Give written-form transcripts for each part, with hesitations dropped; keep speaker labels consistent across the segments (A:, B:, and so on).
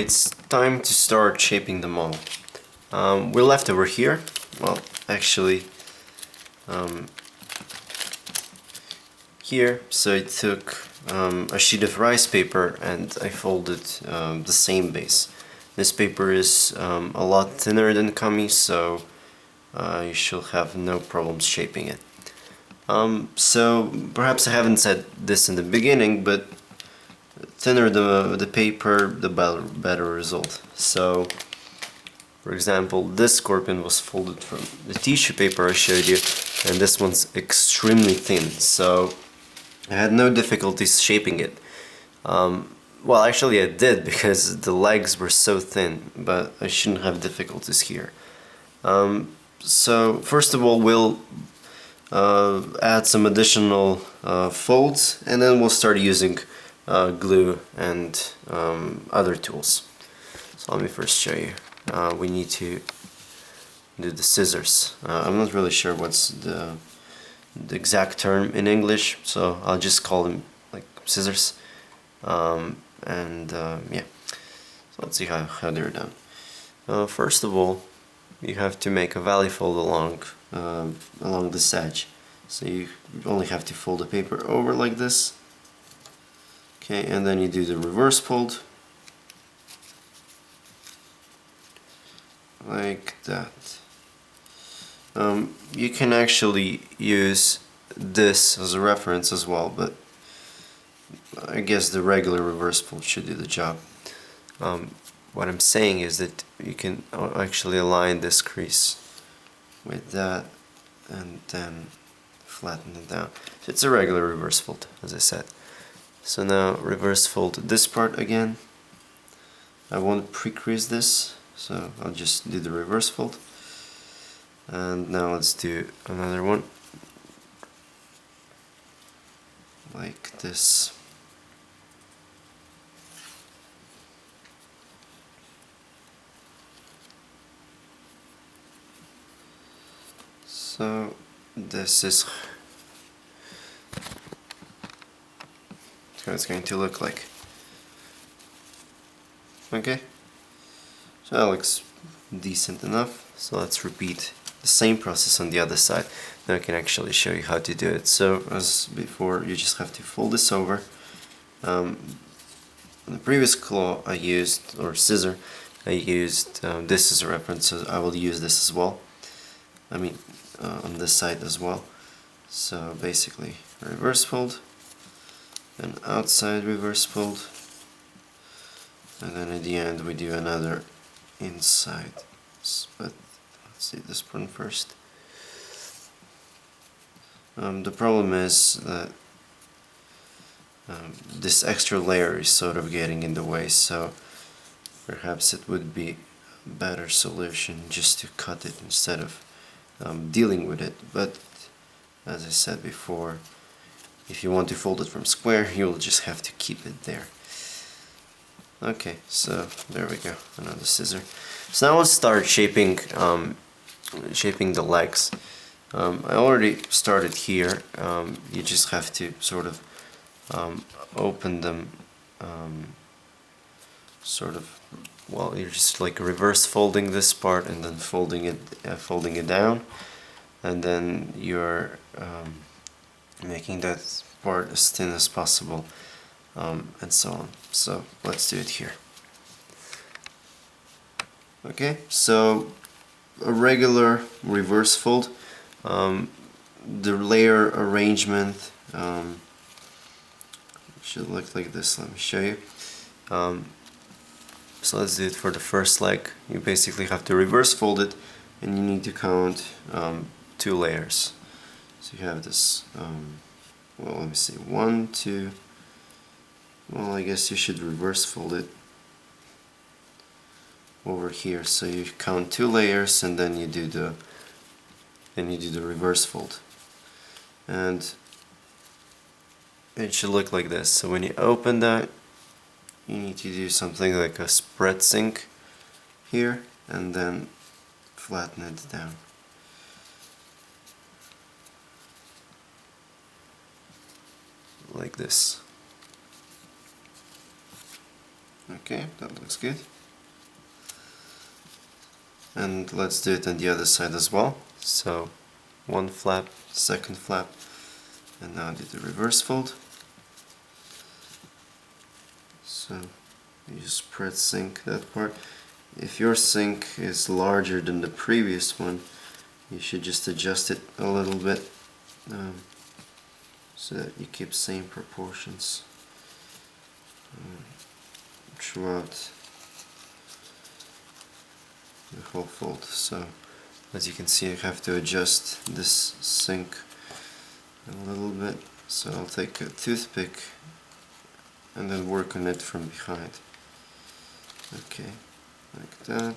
A: it's time to start shaping them all. We're left over here. Well, actually, here. So I took a sheet of rice paper and I folded the same base. This paper is a lot thinner than kami, so you should have no problems shaping it. So perhaps I haven't said this in the beginning, but thinner the paper, the better result. So, for example, this scorpion was folded from the tissue paper I showed you, and this one's extremely thin, so I had no difficulties shaping it. Well, actually I did, because the legs were so thin, but I shouldn't have difficulties here. So first of all, we'll add some additional folds, and then we'll start using glue and other tools. So let me first show you. We need to do the scissors. I'm not really sure what's the exact term in English, so I'll just call them like scissors. Yeah, so let's see how they're done. First of all, you have to make a valley fold along this edge. So you only have to fold the paper over like this. Okay, and then you do the reverse fold like that. You can actually use this as a reference as well, but I guess the regular reverse fold should do the job. What I'm saying is that you can actually align this crease with that and then flatten it down. So it's a regular reverse fold, as I said. So now reverse fold this part again. I won't pre-crease this, so I'll just do the reverse fold. And now let's do another one like this. So this is how it's going to look like. Okay, so that looks decent enough. So let's repeat the same process on the other side. Now I can actually show you how to do it. So as before, you just have to fold this over. On the previous claw I used, or scissor, I used this as a reference, so I will use this as well. I mean, on this side as well. So basically, reverse fold, then outside reverse fold, and then at the end we do another inside. But let's see this one first. The problem is that this extra layer is sort of getting in the way, so perhaps it would be a better solution just to cut it instead of dealing with it. But as I said before, if you want to fold it from square, you'll just have to keep it there. Okay, so there we go, another scissor. So now let's start shaping the legs. I already started here. You just have to sort of open them, well, you're just like reverse folding this part and then folding it down, and then you're making that part as thin as possible, and so on. So let's do it here. Okay, so a regular reverse fold. The layer arrangement should look like this. Let me show you. So let's do it for the first leg. You basically have to reverse fold it, and you need to count 2 layers. So you have this, well, let me see, 1, 2, well, I guess you should reverse fold it over here. So you count 2 layers, and then you do the reverse fold, and it should look like this. So when you open that, you need to do something like a spread sink here, and then flatten it down. Like this. Okay, that looks good. And let's do it on the other side as well. So one flap, second flap, and now do the reverse fold. So you spread sync that part. If your sync is larger than the previous one, you should just adjust it a little bit so that you keep same proportions throughout the whole fold. So as you can see, I have to adjust this sync a little bit. So I'll take a toothpick and then work on it from behind. Okay, like that.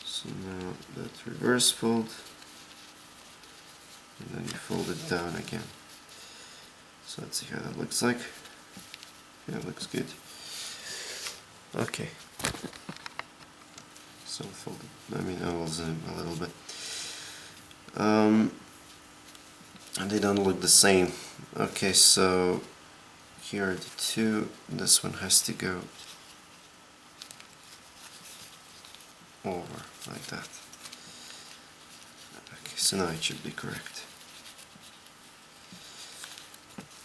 A: So now that reverse fold, and then you fold it down again. So let's see how that looks like. Yeah, it looks good. Okay. So fold it. I mean, I will zoom a little bit. And they don't look the same. Okay, so here are the two. This one has to go over like that. Okay, so now it should be correct.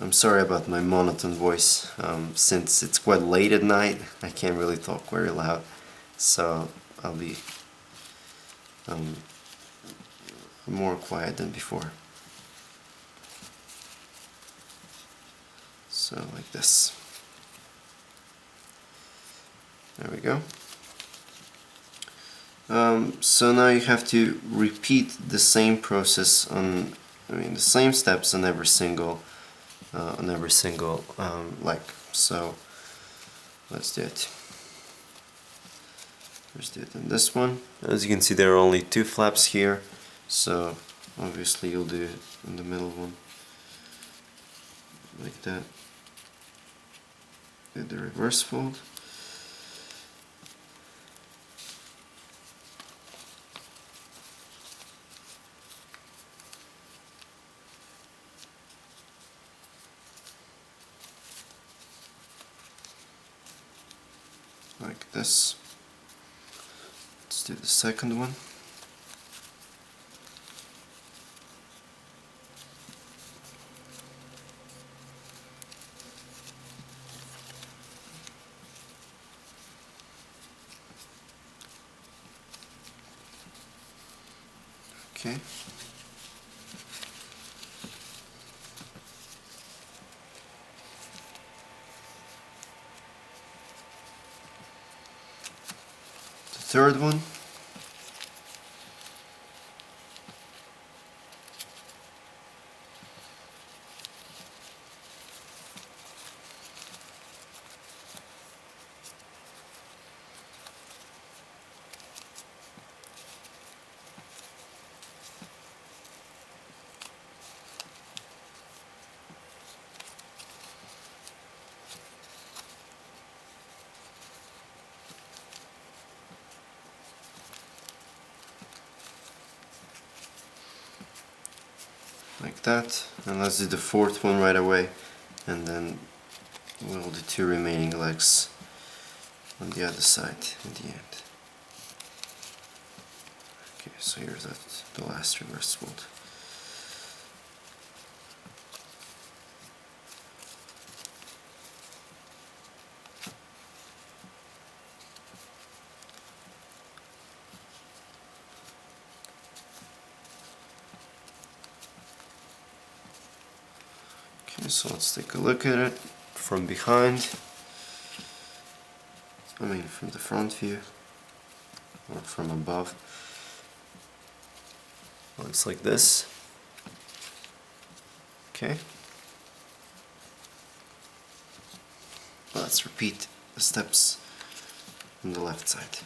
A: I'm sorry about my monotone voice. Since it's quite late at night, I can't really talk very loud, so I'll be more quiet than before. So like this. There we go. So now you have to repeat the same process the same steps on every single leg. So let's do it. Let's do it on this one. As you can see, there are only two flaps here, so obviously you'll do it in the middle one like that. Do the reverse fold. Like this. Let's do the second one. Okay. The third one. Like that, and let's do the fourth one right away, and then we'll do two remaining legs on the other side at the end. Okay, so here's the last reverse fold. Okay, so let's take a look at it from behind. From the front view or from above. Looks like this. Okay. Let's repeat the steps on the left side.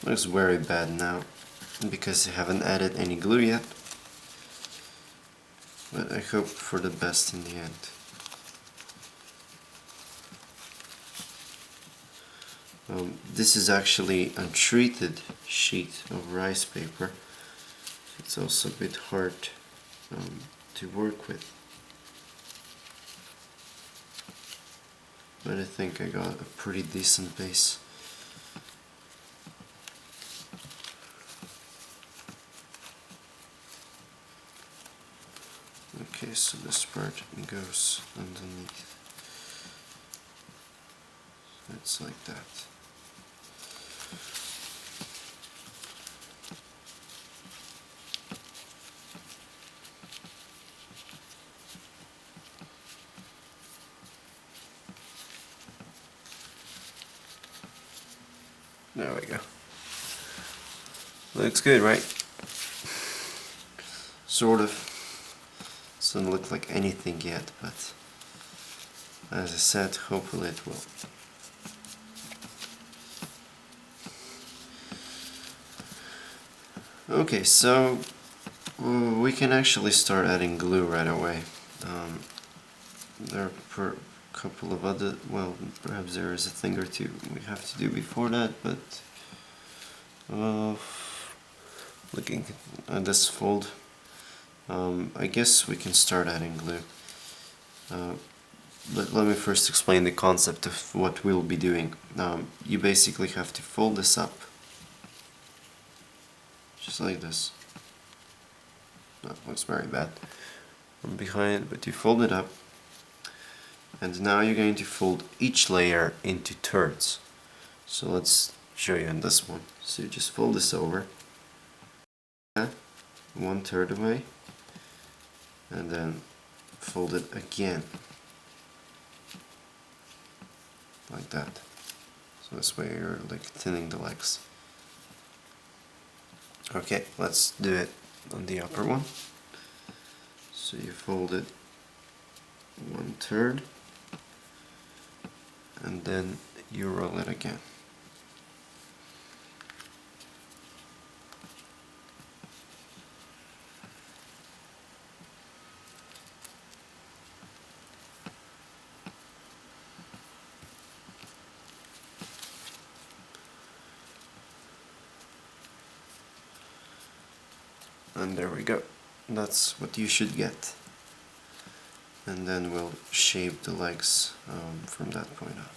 A: Looks very bad now because I haven't added any glue yet, but I hope for the best in the end. This is actually a treated sheet of rice paper. It's also a bit hard to work with, but I think I got a pretty decent base. Okay, so this part goes underneath. So it's like that. There we go. Looks good, right? Sort of. Doesn't look like anything yet, but as I said, hopefully it will. Okay, so we can actually start adding glue right away. There are a couple of other, well, perhaps there is a thing or two we have to do before that, but looking at this fold, I guess we can start adding glue. But let me first explain the concept of what we'll be doing. You basically have to fold this up, just like this. That looks very bad from behind, but you fold it up, and now you're going to fold each layer into thirds. So let's show you in this one. So you just fold this over, 1/3 away, and then fold it again, like that. So this way you're like thinning the legs. Okay, let's do it on the upper one. So you fold it 1/3, and then you roll it again. And there we go. That's what you should get. And then we'll shape the legs from that point on.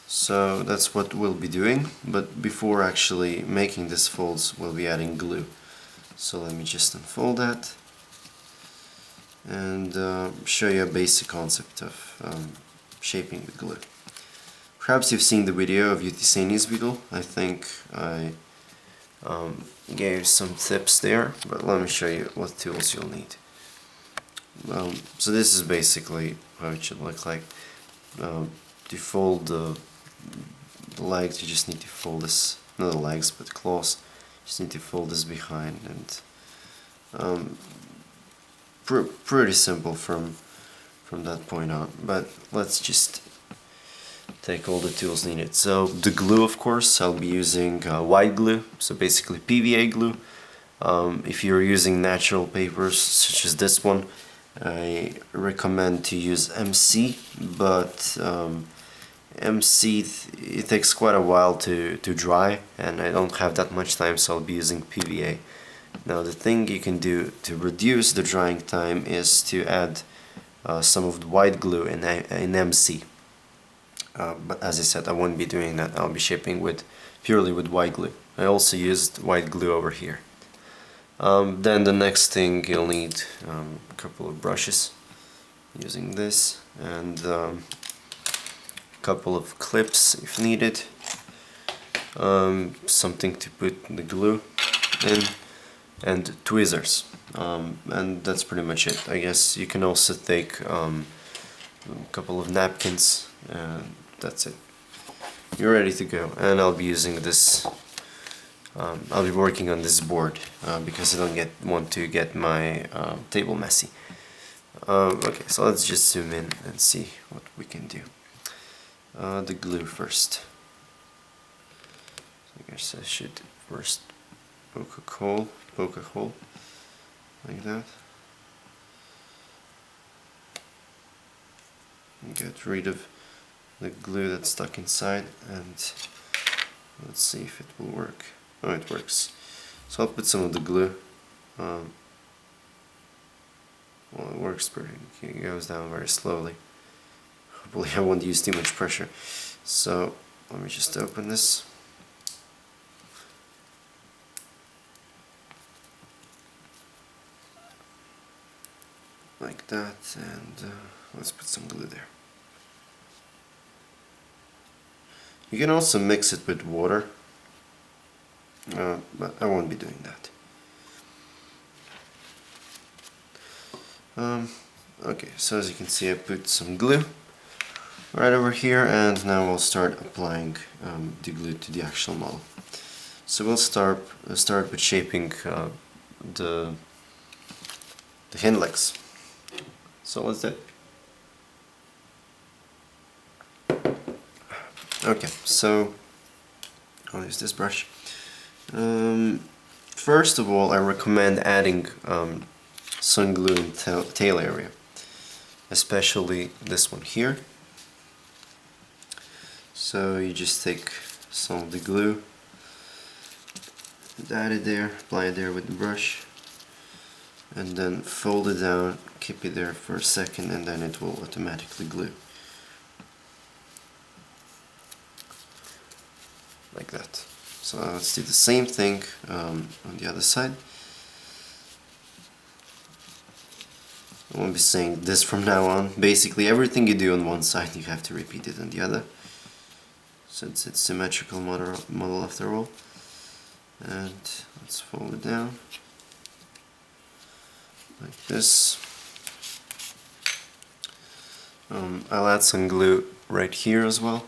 A: So that's what we'll be doing, but before actually making these folds, we'll be adding glue. So let me just unfold that and show you a basic concept of shaping with glue. Perhaps you've seen the video of Utiseni's video. I think I gave some tips there, but let me show you what tools you'll need. So this is basically how it should look like. To fold the legs, you just need to fold this, not the legs but claws, you just need to fold this behind, and pretty simple from that point on. But let's just take all the tools needed. So the glue, of course, I'll be using white glue, so basically PVA glue. If you're using natural papers such as this one, I recommend to use MC, but MC, it takes quite a while to dry, and I don't have that much time, so I'll be using PVA. Now the thing you can do to reduce the drying time is to add some of the white glue in MC. But as I said, I won't be doing that. I'll be shaping purely with white glue. I also used white glue over here. Then the next thing you'll need a couple of brushes, using this, and a couple of clips if needed, something to put the glue in, and tweezers, and that's pretty much it. I guess you can also take a couple of napkins, and that's it. You're ready to go. And I'll be using this, I'll be working on this board because I don't want to get my table messy. Okay, so let's just zoom in and see what we can do. The glue first. course I should first poke a hole like that. And get rid of the glue that's stuck inside, and let's see if it will work. Oh, it works. So I'll put some of the glue. Well, it works it goes down very slowly. Hopefully I won't use too much pressure. So let me just open this. Like that, and let's put some glue there. You can also mix it with water, but I won't be doing that. Okay, so as you can see, I put some glue right over here, and now we'll start applying the glue to the actual model. So we'll start with shaping the hind legs. So what's that? Okay, so I'll use this brush. First of all, I recommend adding some glue in tail area, especially this one here. So you just take some of the glue and add it there, apply it there with the brush, and then fold it down, keep it there for a second, and then it will automatically glue. Like that. So let's do the same thing on the other side. I won't be saying this from now on. Basically everything you do on one side you have to repeat it on the other, since it's symmetrical model after all. And let's fold it down like this. I'll add some glue right here as well,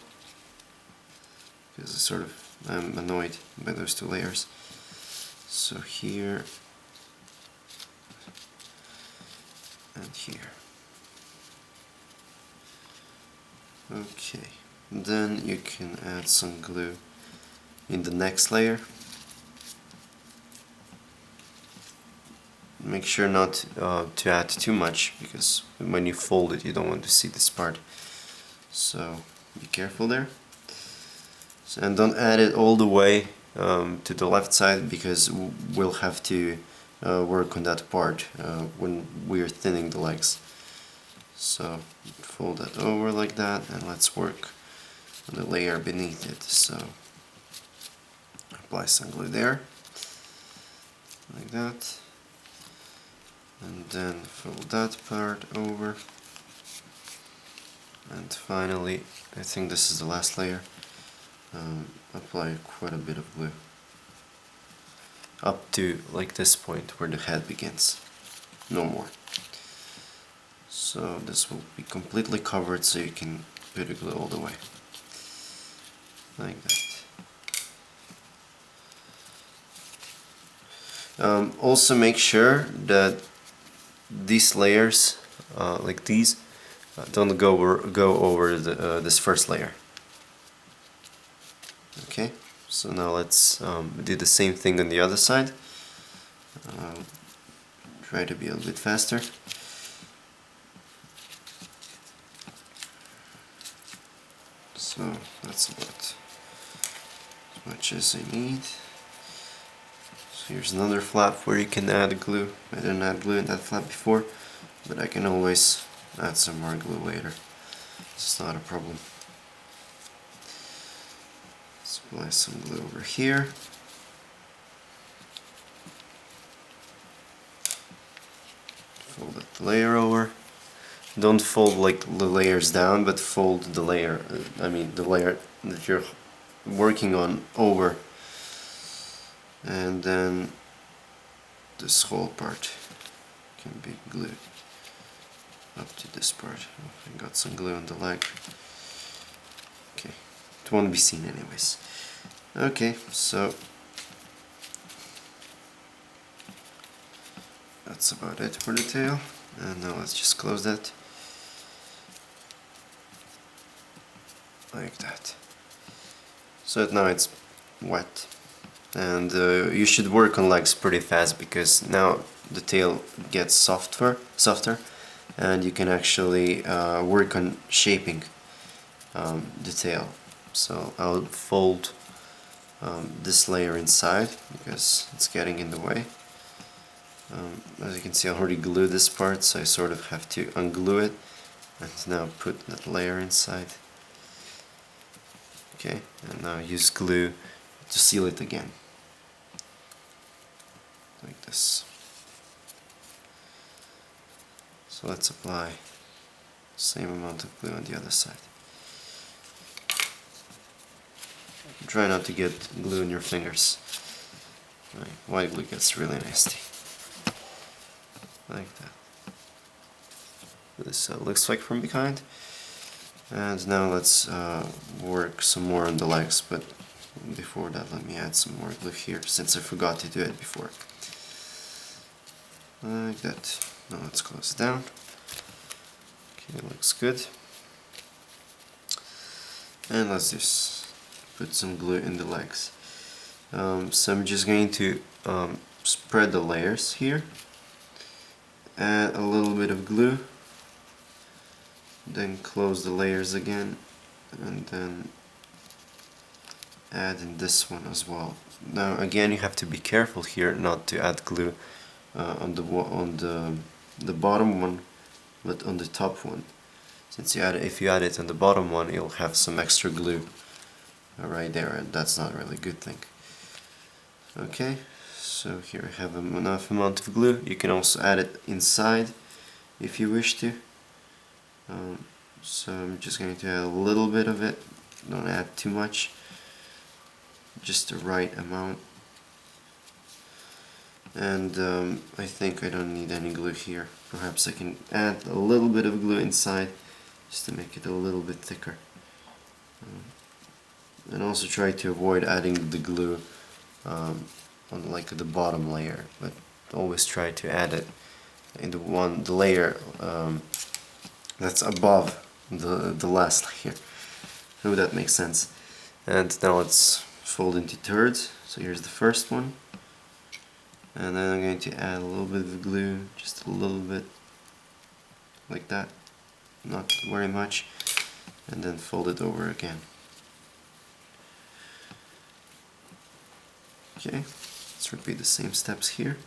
A: because I'm annoyed by those two layers. So here and here. Okay, then you can add some glue in the next layer. Make sure not to add too much, because when you fold it you don't want to see this part. So be careful there. And don't add it all the way to the left side, because we'll have to work on that part when we're thinning the legs. So fold that over like that, and let's work on the layer beneath it. So apply some glue there, like that, and then fold that part over, and finally, I think this is the last layer, apply quite a bit of glue up to like this point where the head begins, no more. So this will be completely covered, so you can put the glue all the way, like that. Also make sure that these layers, like these, don't go over this first layer. Okay, so now let's do the same thing on the other side. Try to be a little bit faster. So that's about as much as I need. So here's another flap where you can add glue. I didn't add glue in that flap before, but I can always add some more glue later. It's not a problem. Let's apply some glue over here. Fold that layer over. Don't fold like the layers down, but fold the layer, the layer that you're working on over. And then this whole part can be glued up to this part. I got some glue on the leg. Okay, it won't be seen anyways. Okay, so that's about it for the tail. And now let's just close that. Like that. So now it's wet. and you should work on legs pretty fast because now the tail gets softer, and you can actually work on shaping the tail. So I'll fold this layer inside because it's getting in the way. As you can see, I already glued this part, so I sort of have to unglue it and now put that layer inside. Okay, and now use glue to seal it again, like this. So let's apply the same amount of glue on the other side. Try not to get glue in your fingers. White glue gets really nasty. Like that. This looks like from behind. And now let's work some more on the legs, but before that let me add some more glue here, since I forgot to do it before. Like that. Now let's close it down. Okay, looks good. And let's just put some glue in the legs. So I'm just going to spread the layers here, add a little bit of glue, then close the layers again, and then add in this one as well. Now again, you have to be careful here not to add glue on the bottom one, but on the top one. Since if you add it on the bottom one, you'll have some extra glue right there, and that's not really a good thing. Okay, so here I have enough amount of glue. You can also add it inside if you wish to. So I'm just going to add a little bit of it. Don't add too much, just the right amount. And I think I don't need any glue here. Perhaps I can add a little bit of glue inside just to make it a little bit thicker. And also try to avoid adding the glue on like the bottom layer, but always try to add it in the layer that's above the last layer. I hope that makes sense. And now let's fold into thirds. So here's the first one, and then I'm going to add a little bit of glue, just a little bit, like that, not very much, and then fold it over again. Okay, let's repeat the same steps here,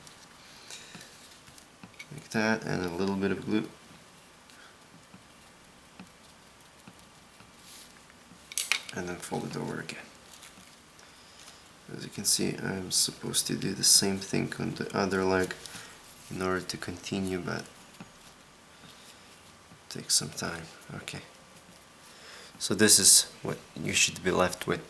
A: like that, and a little bit of glue. And then fold it over again. As you can see, I'm supposed to do the same thing on the other leg in order to continue, but it takes some time. Okay. So this is what you should be left with.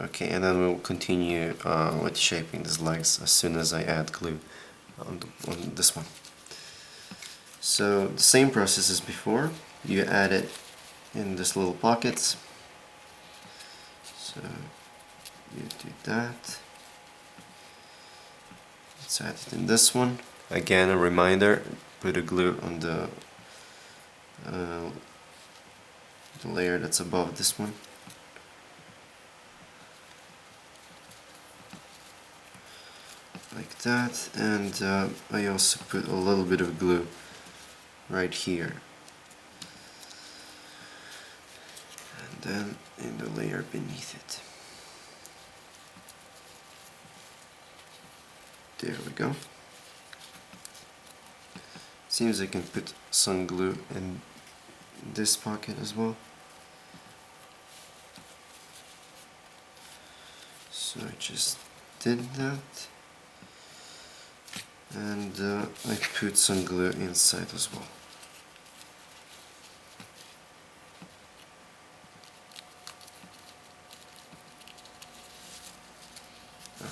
A: Okay, and then we'll continue with shaping these legs as soon as I add glue on this one. So the same process as before. You add it in these little pockets. So you do that. Let's add it in this one. Again, a reminder, put a glue on the layer that's above this one. Like that, and I also put a little bit of glue right here. And then in the layer beneath it. There we go. Seems I can put some glue in this pocket as well. So I just did that. And I put some glue inside as well.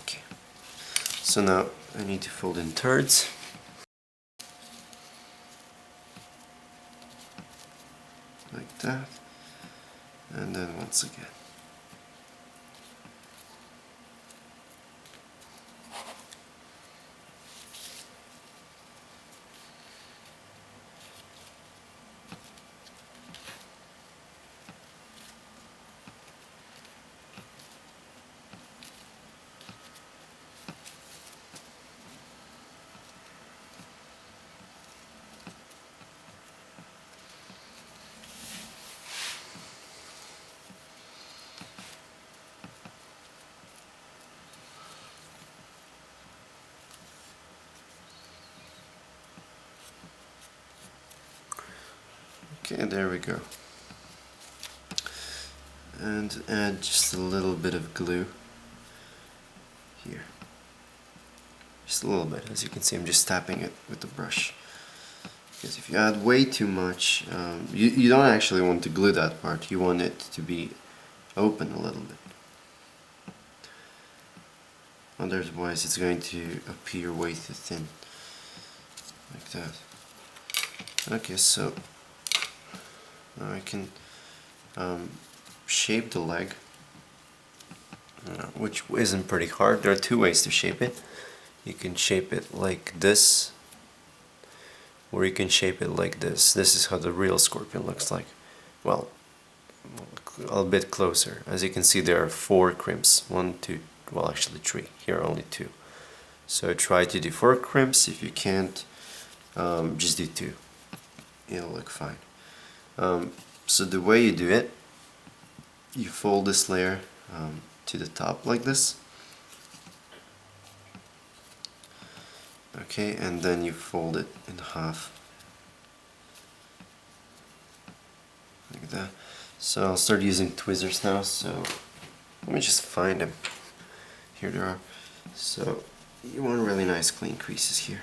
A: Okay, so now I need to fold in thirds. Like that, and then once again. Okay, there we go. And add just a little bit of glue here. Just a little bit. As you can see, I'm just tapping it with the brush. Because if you add way too much, you don't actually want to glue that part. You want it to be open a little bit. Otherwise, it's going to appear way too thin. Like that. Okay, so now I can shape the leg, which isn't pretty hard. There are two ways to shape it. You can shape it like this, or you can shape it like this. This is how the real scorpion looks like. Well, a bit closer. As you can see, there are 4 crimps. 1, 2, well actually 3. Here are only 2. So try to do 4 crimps. If you can't, just do 2. It'll look fine. So the way you do it, you fold this layer to the top like this. Okay, and then you fold it in half. Like that. So I'll start using tweezers now, so let me just find them. Here they are. So you want really nice clean creases here.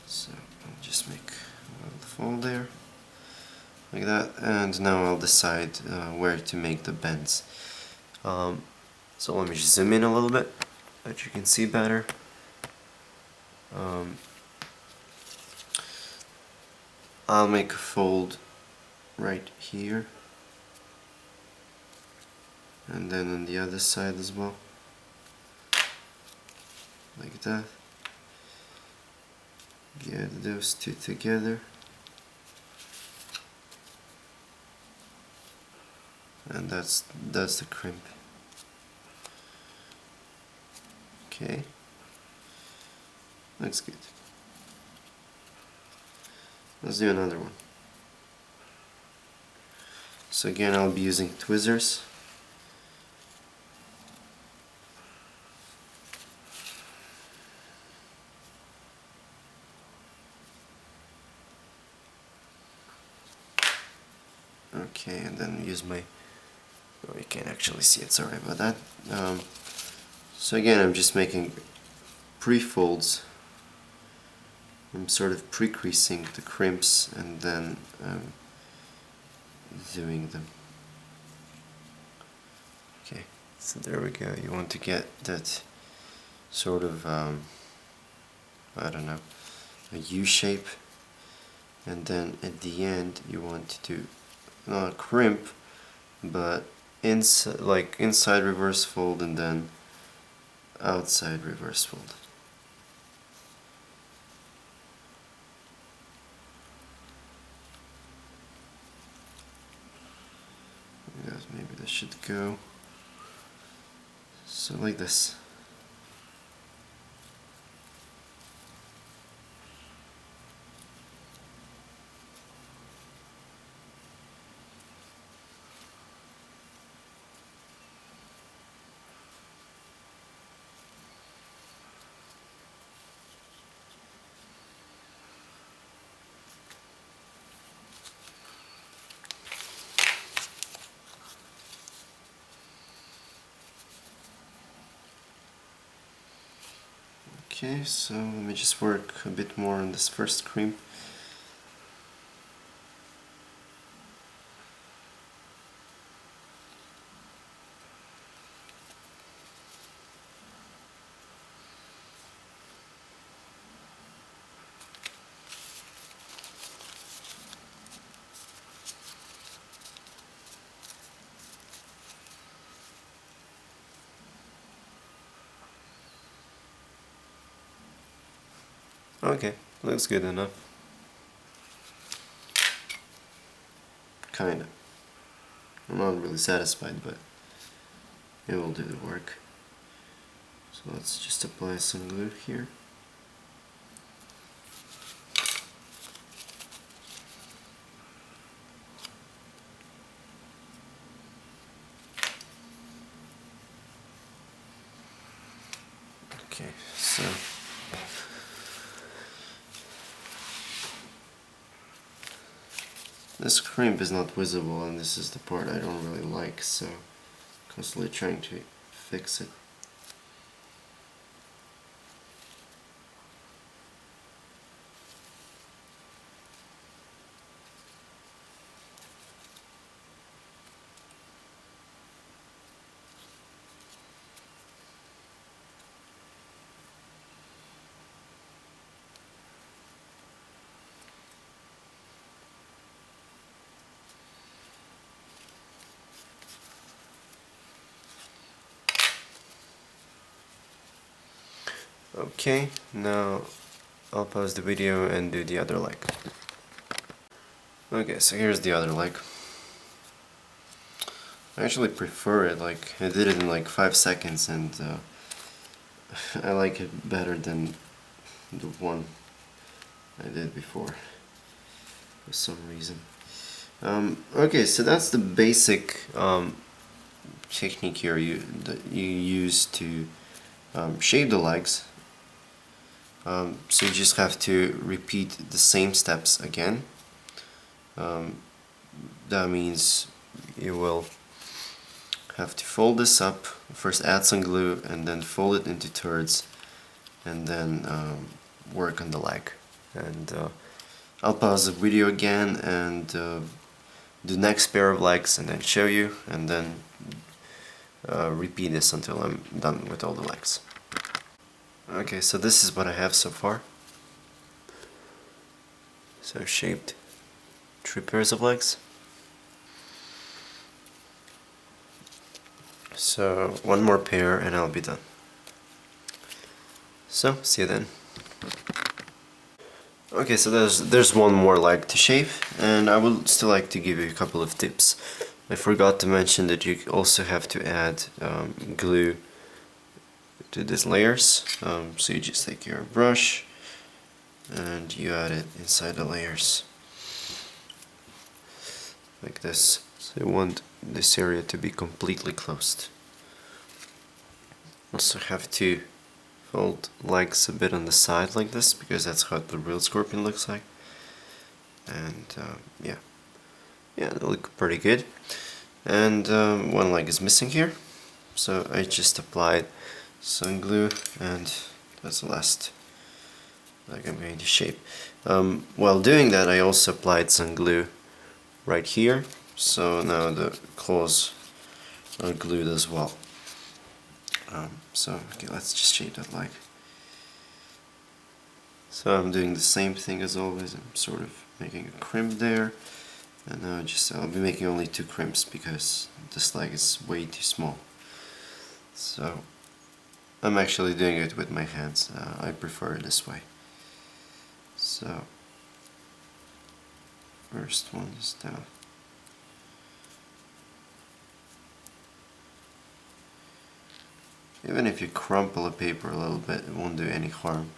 A: So I'll just make a little fold there. Like that, and now I'll decide where to make the bends. So let me just zoom in a little bit, that you can see better. I'll make a fold right here, and then on the other side as well, like that. Get those two together. And that's the crimp. Okay, looks good. Let's do another one. So again, I'll be using tweezers. Okay, and then use my, oh, you can't actually see it, sorry about that. So again, I'm just making pre-folds. I'm sort of pre-creasing the crimps and then doing them. Okay, so there we go. You want to get that sort of, I don't know, a U shape, and then at the end you want to do not a crimp, but inside reverse fold and then outside reverse fold. Maybe this should go so like this. Okay, so let me just work a bit more on this first crimp. Okay, looks good enough. Kinda. I'm not really satisfied, but it will do the work. So let's just apply some glue here. Okay, so This crimp is not visible, and this is the part I don't really like, so constantly trying to fix it. Okay, now I'll pause the video and do the other leg. Okay, so here's the other leg. I actually prefer it, like, I did it in like 5 seconds, and I like it better than the one I did before, for some reason. Okay, so that's the basic technique here that you use to shape the legs. So you just have to repeat the same steps again. That means you will have to fold this up, first add some glue, and then fold it into thirds, and then work on the leg. And I'll pause the video again and do the next pair of legs and then show you, and then repeat this until I'm done with all the legs. Okay, so this is what I have so far. So I've shaped 3 pairs of legs. So one more pair and I'll be done. So see you then. Okay, so there's one more leg to shape, and I would still like to give you a couple of tips. I forgot to mention that you also have to add glue to these layers. So you just take your brush and you add it inside the layers like this. So you want this area to be completely closed. Also have to fold legs a bit on the side like this, because that's how the real scorpion looks like. And yeah, they look pretty good. And one leg is missing here, so I just applied some glue, and that's the last leg I'm going to shape. While doing that, I also applied some glue right here, so now the claws are glued as well. So okay, let's just shape that leg. So I'm doing the same thing as always. I'm sort of making a crimp there, and now I'll be making only 2 crimps because this leg is way too small. So I'm actually doing it with my hands. I prefer it this way. So first one is down. Even if you crumple a paper a little bit, it won't do any harm.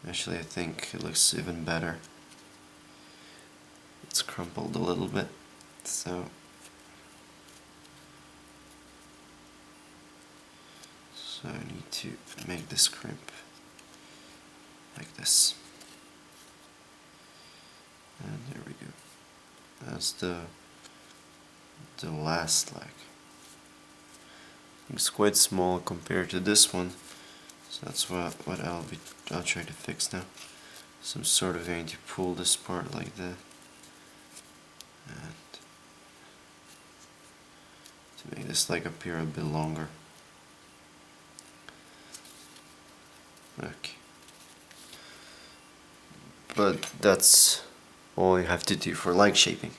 A: Actually, I think it looks even better. It's crumpled a little bit, so I need to make this crimp like this. And there we go. That's the last leg. It's quite small compared to this one, so that's what I'll try to fix now. So I'm sort of going to pull this part like that, and to make this leg appear a bit longer. Okay. But that's all you have to do for leg shaping.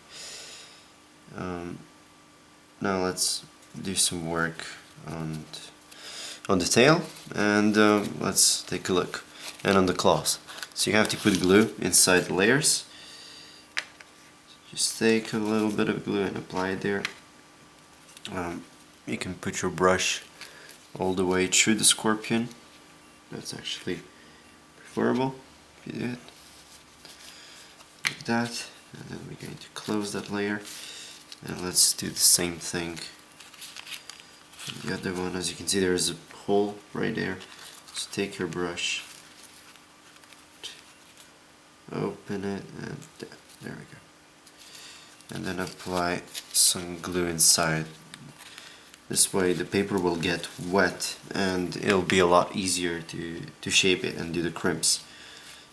A: Now let's do some work on the tail, and let's take a look, and on the claws. So you have to put glue inside the layers. Just take a little bit of glue and apply it there. You can put your brush all the way through the scorpion. That's actually preferable if you do it like that. And then we're going to close that layer, and let's do the same thing. The other one, as you can see, there's a hole right there. Just take your brush, open it, and there we go. and then apply some glue inside. This way the paper will get wet and it'll be a lot easier to shape it and do the crimps.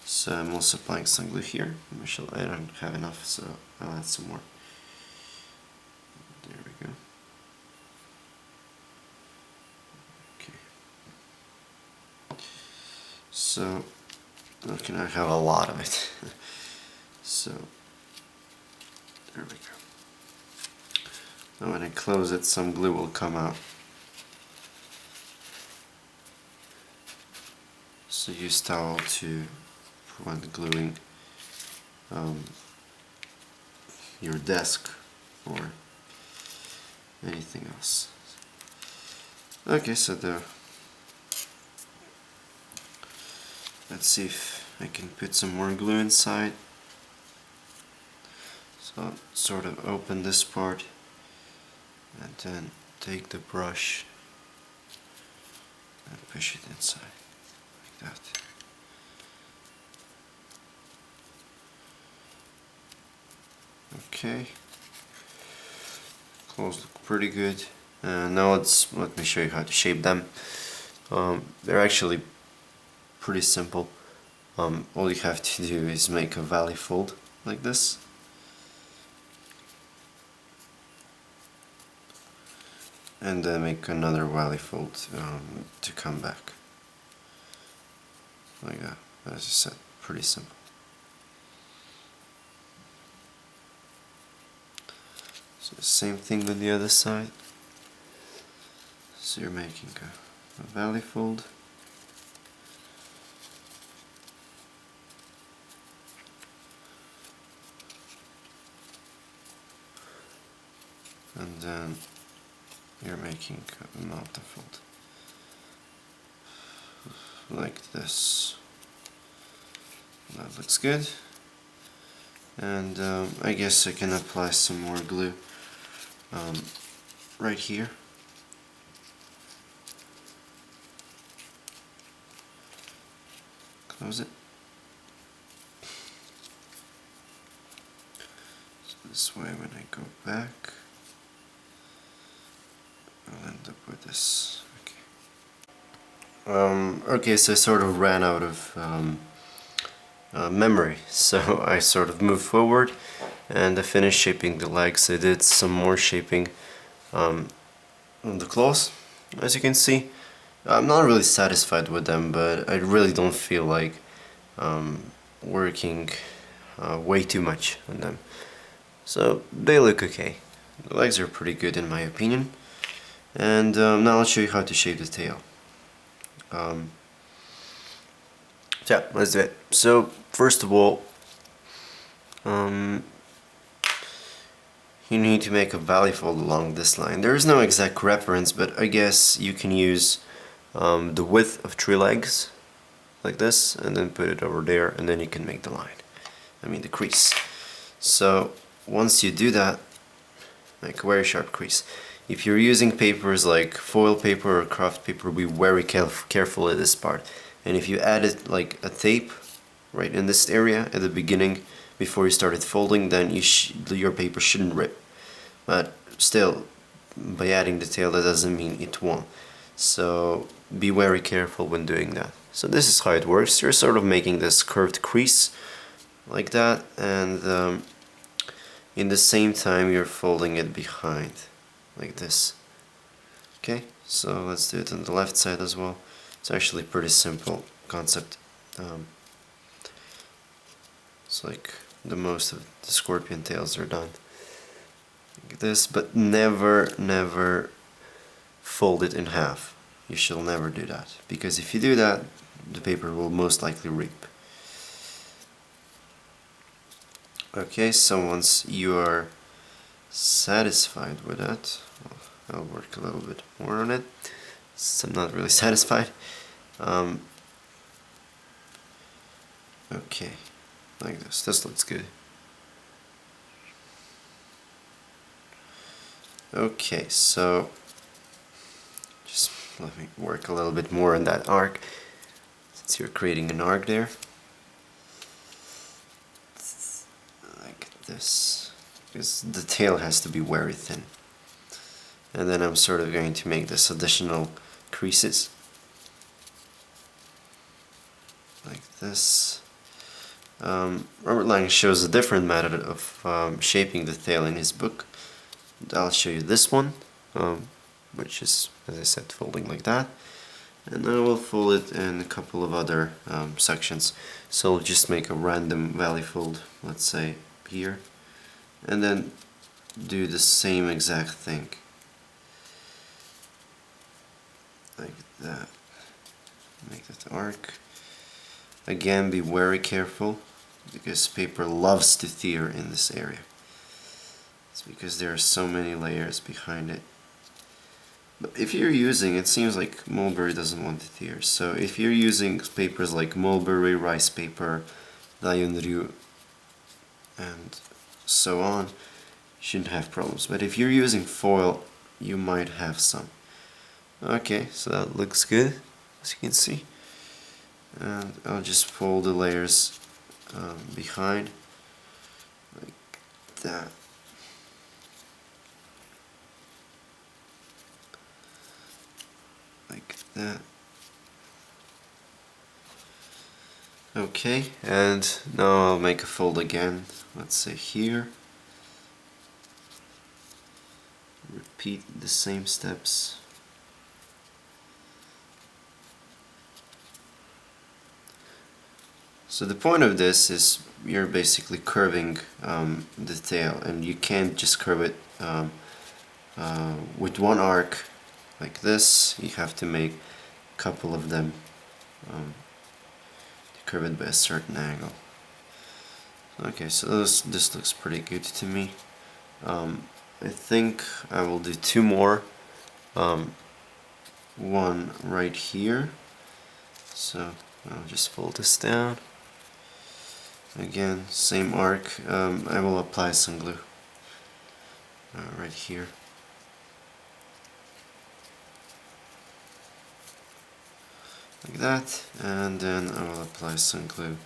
A: So I'm also applying some glue here. I don't have enough, so I'll add some more. There we go. Okay. So, okay, I have a lot of it. So, there we go. Now when I close it, some glue will come out. So use towel to prevent gluing your desk or anything else. Okay, so let's see if I can put some more glue inside. So I'll sort of open this part and then take the brush and push it inside like that. Okay, clothes look pretty good. Now let me show you how to shape them. They're actually pretty simple. All you have to do is make a valley fold like this. And then make another valley fold to come back. Like that. As I said, pretty simple. So same thing with the other side. So you're making a valley fold. And then you're making a mountain fold. Like this. That looks good. And I guess I can apply some more glue right here. Close it. So this way when I go back, I'll end up with this. Okay, so I sort of ran out of memory, so I sort of moved forward and I finished shaping the legs. I did some more shaping on the claws, as you can see. I'm not really satisfied with them, but I really don't feel like working way too much on them. So they look okay. The legs are pretty good in my opinion. And now I'll show you how to shape the tail. So yeah, let's do it. So first of all, you need to make a valley fold along this line. There is no exact reference, but I guess you can use the width of 3 legs like this and then put it over there, and then you can make the line, the crease. So once you do that, make a very sharp crease. If you're using papers like foil paper or craft paper, be very careful at this part. And if you added like a tape right in this area at the beginning before you started folding, then your paper shouldn't rip. But still, by adding the tail, that doesn't mean it won't. So be very careful when doing that. So this is how it works. You're sort of making this curved crease like that, and in the same time you're folding it behind like this. Okay, so let's do it on the left side as well. It's actually a pretty simple concept. It's like the most of the scorpion tails are done like this, but never fold it in half. You shall never do that, because if you do that, the paper will most likely rip. Okay, so once you are satisfied with that, I'll work a little bit more on it, since I'm not really satisfied. Okay, like this. This looks good. Okay, so just let me work a little bit more on that arc, since you're creating an arc there. Like this. because the tail has to be very thin. And then I'm sort of going to make this additional creases like this. Robert Lang shows a different method of shaping the tail in his book. I'll show you this one, which is, as I said, folding like that. And I will fold it in a couple of other sections. So I'll just make a random valley fold, let's say here, and then do the same exact thing. Like that. Make that arc. Again, be very careful because paper loves to tear in this area. It's because there are so many layers behind it. But if you're using, it seems like mulberry doesn't want to tear. So if you're using papers like mulberry, rice paper, Daeunryu, and so on, you shouldn't have problems. But if you're using foil, you might have some. Okay, so that looks good, as you can see. And I'll just fold the layers behind, like that. Like that. Okay, and now I'll make a fold again, let's say here. Repeat the same steps. So the point of this is you're basically curving the tail, and you can't just curve it with one arc like this. You have to make a couple of them to curve it by a certain angle. Okay, so this looks pretty good to me. I think I will do two more. One right here. So I'll just fold this down. Again, same arc. I will apply some glue right here. Like that, and then I will apply some glue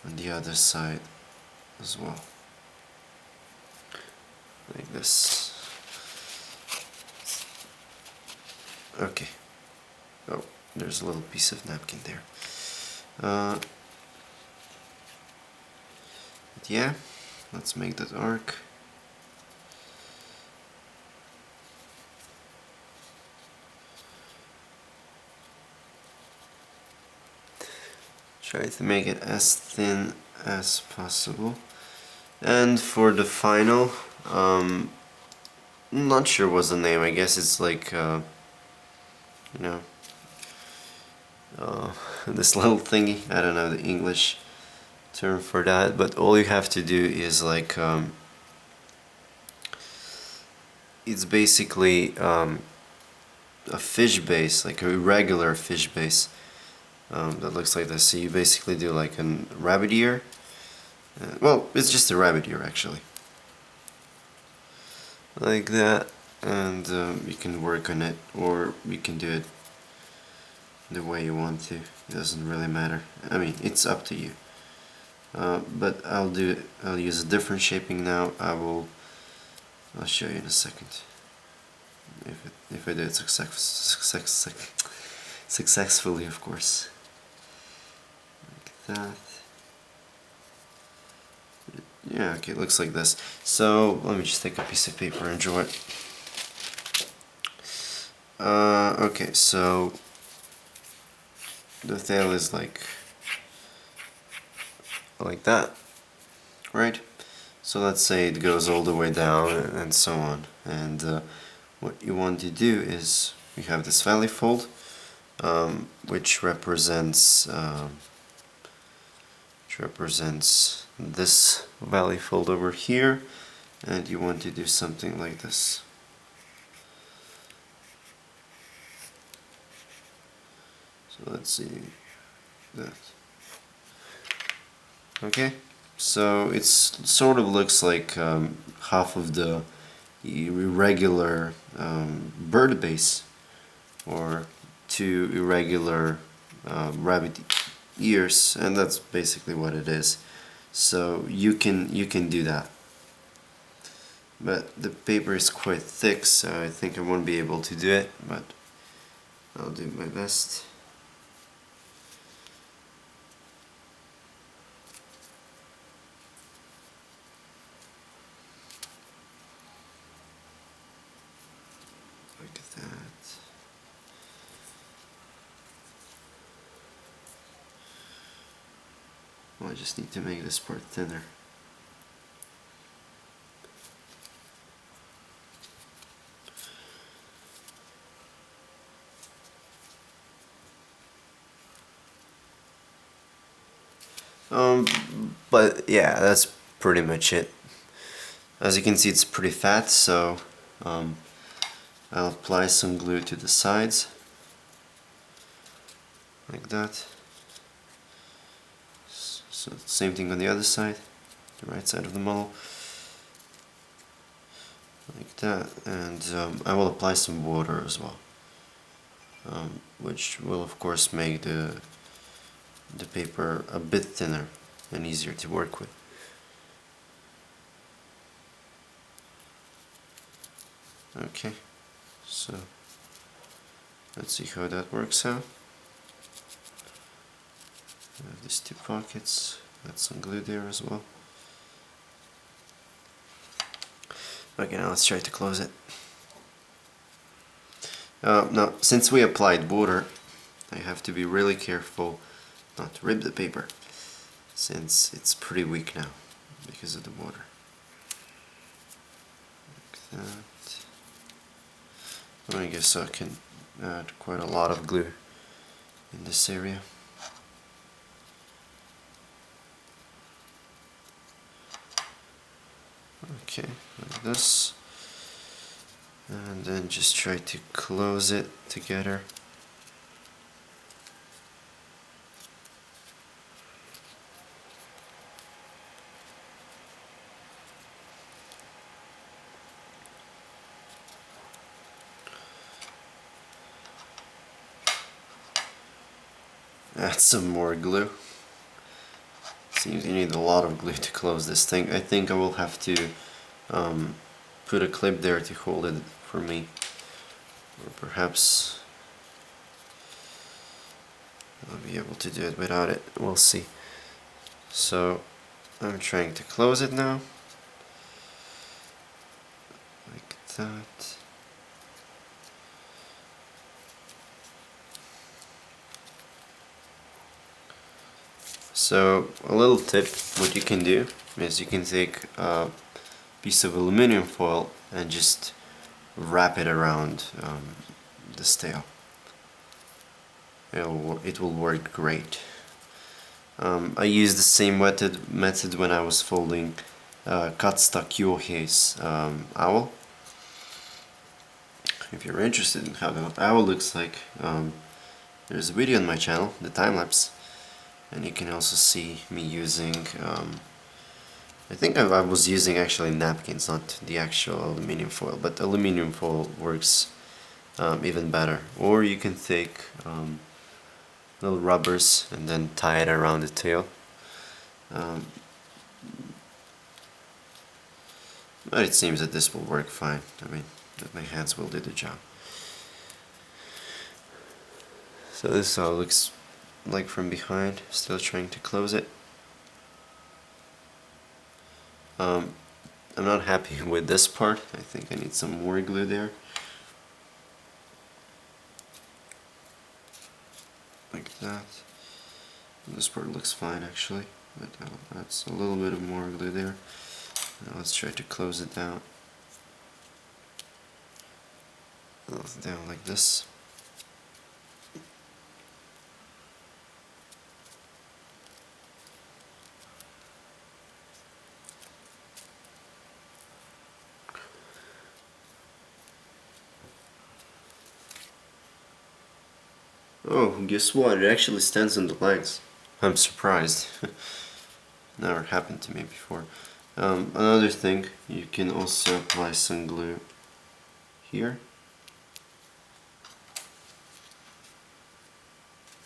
A: on the other side as well. Like this. Okay. Oh, there's a little piece of napkin there. Yeah, let's make that arc. Try to make it as thin as possible. And for the final, I'm not sure what's the name. I guess it's like, you know, this little thingy. I don't know the English term for that, but all you have to do is like it's basically a fish base, like a regular fish base that looks like this. So you basically do like a rabbit ear. Well, it's just a rabbit ear actually, like that, and you can work on it, or you can do it the way you want to. It doesn't really matter. I mean, it's up to you. But I'll use a different shaping now. I'll show you in a second if I do it successfully, of course. Like that. Yeah, okay, it looks like this. So let me just take a piece of paper and draw it. Okay, so the tail is like that, right? So let's say it goes all the way down and so on. And what you want to do is you have this valley fold, which represents this valley fold over here, and you want to do something like this. So let's see that. Okay, so it sort of looks like half of the irregular bird base, or two irregular rabbit ears, and that's basically what it is. So you can do that. but the paper is quite thick, so I think I won't be able to do it, but I'll do my best. Look at that. Well, I just need to make this part thinner. But yeah, that's pretty much it. As you can see, it's pretty fat, so I'll apply some glue to the sides, like that. So same thing on the other side, the right side of the model, like that. And I will apply some water as well, which will of course make the paper a bit thinner and easier to work with. Okay, so let's see how that works out. I have these two pockets, got some glue there as well. Okay, now let's try to close it. Now, since we applied water, I have to be really careful not to rip the paper, since it's pretty weak now because of the water. Like that. I guess I can add quite a lot of glue in this area. Okay, like this. And then just try to close it together. Add some more glue. Seems you need a lot of glue to close this thing. I think I will have to put a clip there to hold it for me, or perhaps I'll be able to do it without it. We'll see. So I'm trying to close it now, like that. So a little tip, what you can do is you can take a piece of aluminum foil and just wrap it around the tail. It will work great. I used the same method when I was folding Katsuta Kyohei's owl. If you're interested in how the owl looks like, there's a video on my channel, the time-lapse, and you can also see me using, I think I was using actually napkins, not the actual aluminum foil, but aluminum foil works even better. Or you can take little rubbers and then tie it around the tail. But it seems that this will work fine. I mean, that my hands will do the job. So this is how it looks like from behind. Still trying to close it. I'm not happy with this part. I think I need some more glue there. Like that. This part looks fine actually, but that's a little bit of more glue there. Now let's try to close it down. Down like this. Oh, guess what? It actually stands on the legs. I'm surprised. Never happened to me before. Another thing, you can also apply some glue here.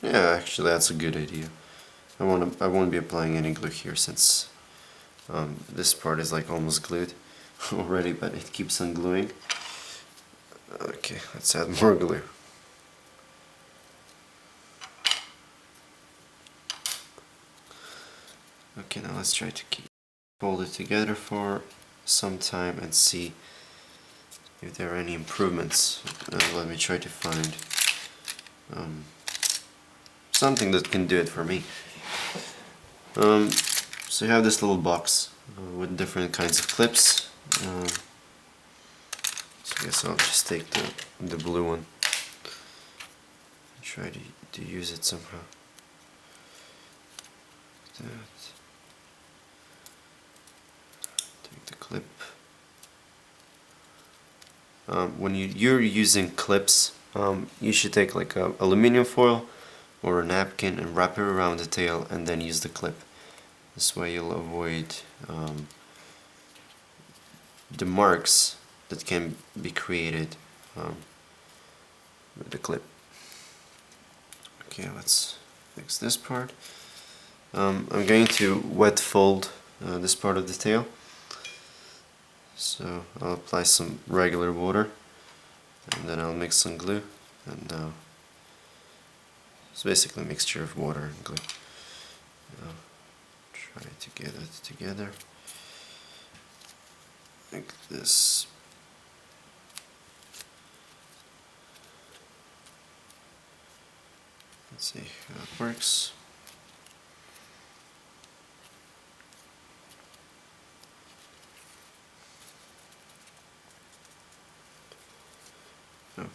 A: Yeah, actually that's a good idea. I won't be applying any glue here since this part is like almost glued. already, but it keeps on gluing. Okay, let's add more glue. Okay, now let's try to hold it together for some time and see if there are any improvements. Let me try to find something that can do it for me. So you have this little box with different kinds of clips. So I guess I'll just take the blue one and try to use it somehow. Take the clip. When you're using clips, you should take like a aluminum foil or a napkin and wrap it around the tail and then use the clip. This way you'll avoid the marks that can be created with the clip. Okay, let's fix this part. I'm going to wet fold this part of the tail. So I'll apply some regular water and then I'll mix some glue, and it's basically a mixture of water and glue. Try to get it together like this. Let's see how it works.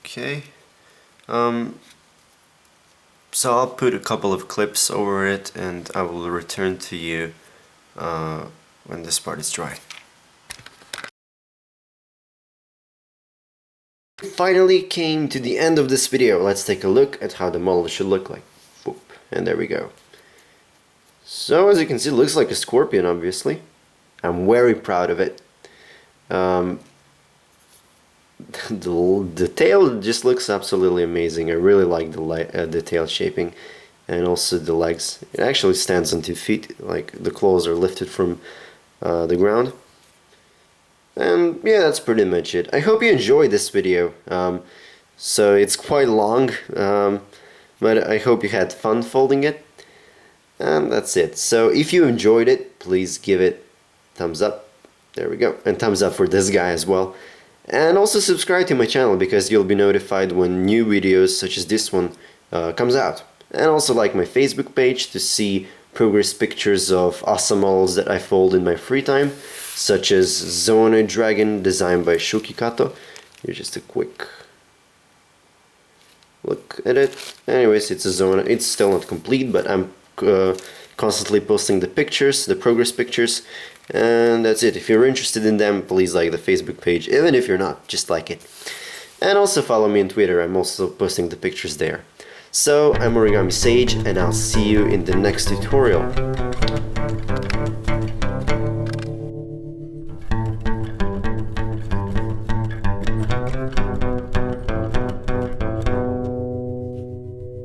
A: Okay, so I'll put a couple of clips over it and I will return to you when this part is dry. Finally came to the end of this video. Let's take a look at how the model should look like. Boop. And there we go. So as you can see, it looks like a scorpion, obviously. I'm very proud of it. The tail just looks absolutely amazing. I really like the tail shaping and also the legs. It actually stands on 2 feet, like the claws are lifted from the ground. And yeah, that's pretty much it. I hope you enjoyed this video. So it's quite long, but I hope you had fun folding it. And that's it. So if you enjoyed it, please give it thumbs up. There we go. And thumbs up for this guy as well. And also subscribe to my channel because you'll be notified when new videos such as this one comes out. And also like my Facebook page to see progress pictures of awesome models that I fold in my free time, such as Zoanoid Dragon designed by Shuki Kato. Here's just a quick look at it. Anyways, it's a Zoanoid. It's still not complete, but I'm constantly posting the pictures, the progress pictures. And that's it. If you're interested in them, please like the Facebook page. Even if you're not, just like it. And also follow me on Twitter. I'm also posting the pictures there. So, I'm OrigamiSage, and I'll see you in the next tutorial.